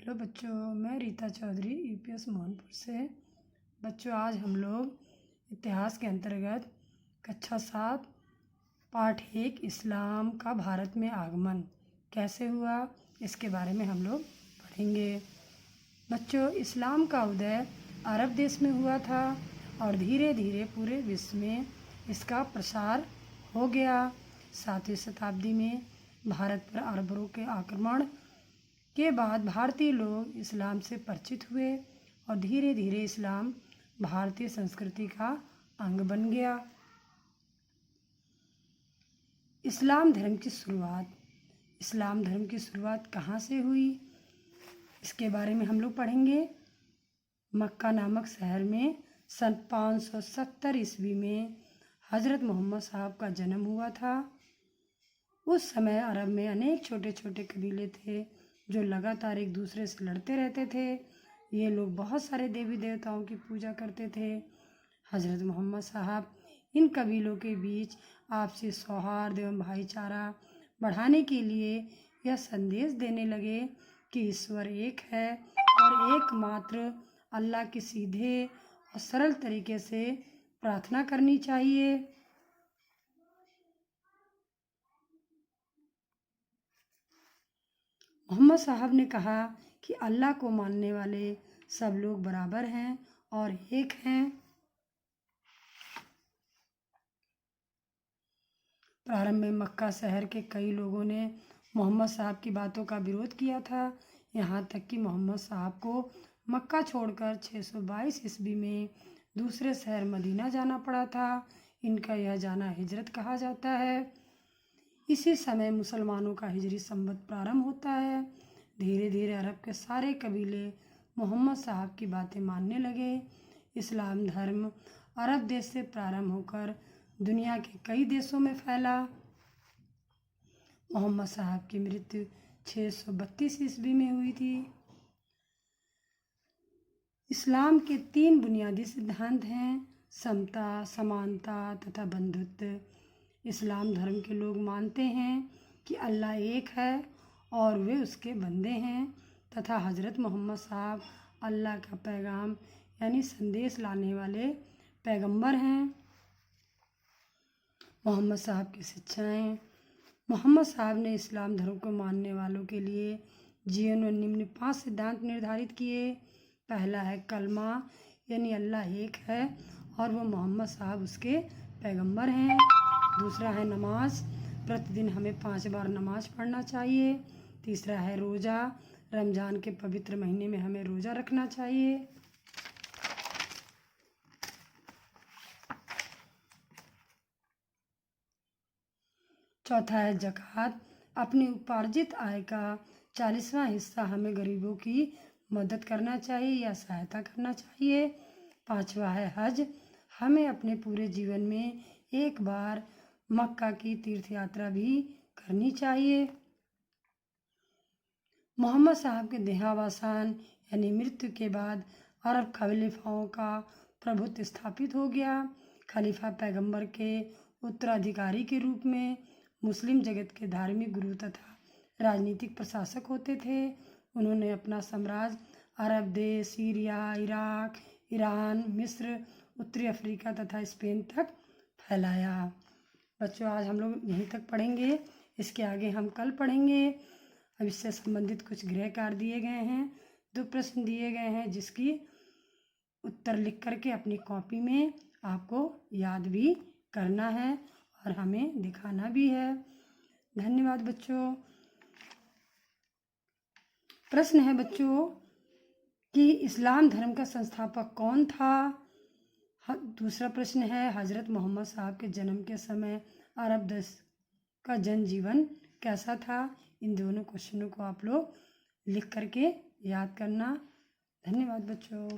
Hello बच्चों, मैं Rita Chaudhary UPS Mohanpur से। बच्चों, आज हम लोग इतिहास के अंतर्गत कक्षा 7 पाठ 1 इस्लाम का भारत में आगमन कैसे हुआ, इसके बारे में हम लोग पढ़ेंगे। बच्चों, इस्लाम का उदय अरब देश में हुआ था और धीरे धीरे पूरे विश्व में इसका प्रसार हो गया। 7वीं शताब्दी में भारत पर अरबों के आक्रमण के बाद भारतीय लोग इस्लाम से परिचित हुए और धीरे धीरे इस्लाम भारतीय संस्कृति का अंग बन गया। इस्लाम धर्म की शुरुआत कहाँ से हुई, इसके बारे में हम लोग पढ़ेंगे। मक्का नामक शहर में सन 570 ईस्वी में हज़रत मोहम्मद साहब का जन्म हुआ था। उस समय अरब में अनेक छोटे छोटे कबीले थे जो लगातार एक दूसरे से लड़ते रहते थे। ये लोग बहुत सारे देवी देवताओं की पूजा करते थे। हज़रत मोहम्मद साहब इन कबीलों के बीच आपसी सौहार्द एवं भाईचारा बढ़ाने के लिए यह संदेश देने लगे कि ईश्वर एक है और एकमात्र अल्लाह की सीधे और सरल तरीके से प्रार्थना करनी चाहिए। मोहम्मद साहब ने कहा कि अल्लाह को मानने वाले सब लोग बराबर हैं और एक हैं। प्रारंभ में मक्का शहर के कई लोगों ने मोहम्मद साहब की बातों का विरोध किया था, यहाँ तक कि मोहम्मद साहब को मक्का छोड़कर 622 ईस्वी में दूसरे शहर मदीना जाना पड़ा था। इनका यह जाना हिजरत कहा जाता है। इसी समय मुसलमानों का हिजरी संवत प्रारंभ होता है। धीरे धीरे अरब के सारे कबीले मोहम्मद साहब की बातें मानने लगे। इस्लाम धर्म अरब देश से प्रारंभ होकर दुनिया के कई देशों में फैला। मोहम्मद साहब की मृत्यु 632 ईस्वी में हुई थी। इस्लाम के 3 बुनियादी सिद्धांत हैं: समता, समानता तथा बंधुत्व। इस्लाम धर्म के लोग मानते हैं कि अल्लाह एक है और वे उसके बंदे हैं तथा हज़रत मोहम्मद साहब अल्लाह का पैगाम यानी संदेश लाने वाले पैगंबर हैं। मोहम्मद साहब की शिक्षाएं। मोहम्मद साहब ने इस्लाम धर्म को मानने वालों के लिए जीवन में निम्न 5 सिद्धांत निर्धारित किए। पहला है कलमा यानी अल्लाह एक है और वो मोहम्मद साहब उसके पैगंबर हैं। दूसरा है नमाज, प्रतिदिन हमें 5 बार नमाज पढ़ना चाहिए। तीसरा है रोज़ा, रमज़ान के पवित्र महीने में हमें रोज़ा रखना चाहिए। चौथा है ज़कात, अपनी उपार्जित आय का 40वां हिस्सा हमें गरीबों की मदद करना चाहिए या सहायता करना चाहिए। 5वां है हज, हमें अपने पूरे जीवन में एक बार मक्का की तीर्थ यात्रा भी करनी चाहिए। मोहम्मद साहब के देहावसान यानी मृत्यु के बाद अरब खलीफाओं का प्रभुत्व स्थापित हो गया। खलीफा पैगंबर के उत्तराधिकारी के रूप में मुस्लिम जगत के धार्मिक गुरु तथा राजनीतिक प्रशासक होते थे। उन्होंने अपना साम्राज्य अरब देश, सीरिया, इराक, ईरान, मिस्र, उत्तरी अफ्रीका तथा स्पेन तक फैलाया। बच्चों, आज हम लोग यहीं तक पढ़ेंगे, इसके आगे हम कल पढ़ेंगे। अब इससे संबंधित कुछ गृह कार्य दिए गए हैं, 2 प्रश्न दिए गए हैं जिसकी उत्तर लिख करके अपनी कॉपी में आपको याद भी करना है और हमें दिखाना भी है। धन्यवाद बच्चों। प्रश्न है बच्चों कि इस्लाम धर्म का संस्थापक कौन था। दूसरा प्रश्न है हज़रत मोहम्मद साहब के जन्म के समय अरब देश का जनजीवन कैसा था। इन दोनों क्वेश्चनों को आप लोग लिख करके याद करना। धन्यवाद बच्चों।